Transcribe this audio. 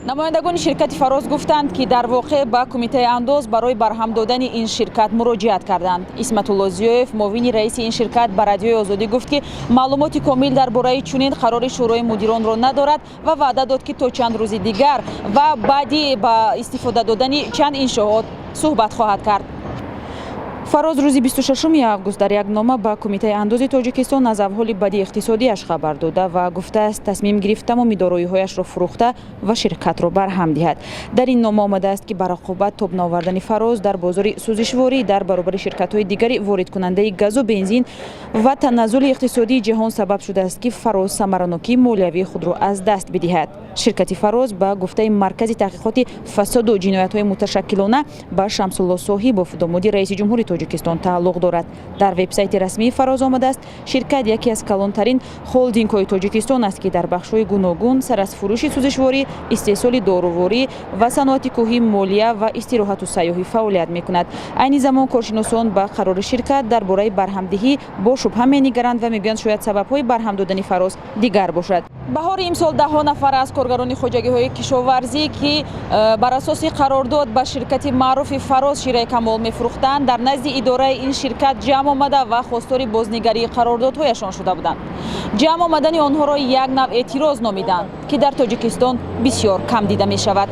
намояндагони ширкати Фароз гуфтанд, ки дар воқеъ ба кумитаи андоз барои барҳам додани ин ширкат муроҷиат карданд. Исматулло Зиёев, муовини раиси ин ширкат, ба Радиои Озодӣ гуфт, ки маълумоти комил дар бораи чунин қарори шӯрои мудиронро надорад ва ваъда дод, ки то чанд рӯзи дигар ва баъди ба истифода додани чанд иншоот суҳбат хоҳад кард. Фароз рӯзи 26 август дар як нома ба кумитаи андози Тоҷикистон аз аҳволи бадии иқтисодиаш хабар дода ва гуфтааст тасмим гирифт тамоми дороиҳояшро фурӯхта ва ширкатро барҳам диҳад. Дар ин нома омадааст, ки бар оқубат тоб навардани Фароз дар бозори сӯзишворӣ дар баробари ширкатҳои дигари воридкунандаи газу бензин ва таназзули иқтисодии ҷаҳон сабаб шудааст, ки Фароз самаранокии молиявии худро аз даст бидиҳад. Ширкати Фароз ба гуфтаи маркази таҳқиқоти фасоду ҷиноятҳои муташаккилона ба Шамсулло Соҳибов, домоди раиси ҷумҳури Тоҷикистон, тааллуқ дорад. Дар вебсайти расмии Фароз омадааст, ширкат яке аз калонтарин холдингҳои Тоҷикистон аст, ки дар бахшҳои гуногун сар аз фурӯши сӯзишворӣ, истеҳсоли доруворӣ ва саноати кӯҳӣ, молия ва истироҳату сайёҳӣ фаъолият мекунад. Айни замон коршиносон ба қарори ширкат дар бораи барҳамдиҳӣ бо шубҳа менигаранд ва мегӯянд шояд сабабҳои барҳам додани Фароз дигар бошад. баҳори имсол даҳҳо нафар аз коргарони хоҷагиҳои кишоварзӣ, ки бар асоси қарордод ба ширкати маъруфи Фароз шираи камол мефурӯхтанд, дар назди идораи ин ширкат ҷамъ омада ва хостори бознигарии қарордодҳояшон шуда буданд. ҷамъ омадани онҳоро як навъ эътироз номиданд, ки дар Тоҷикистон бисёр кам дида мешавад.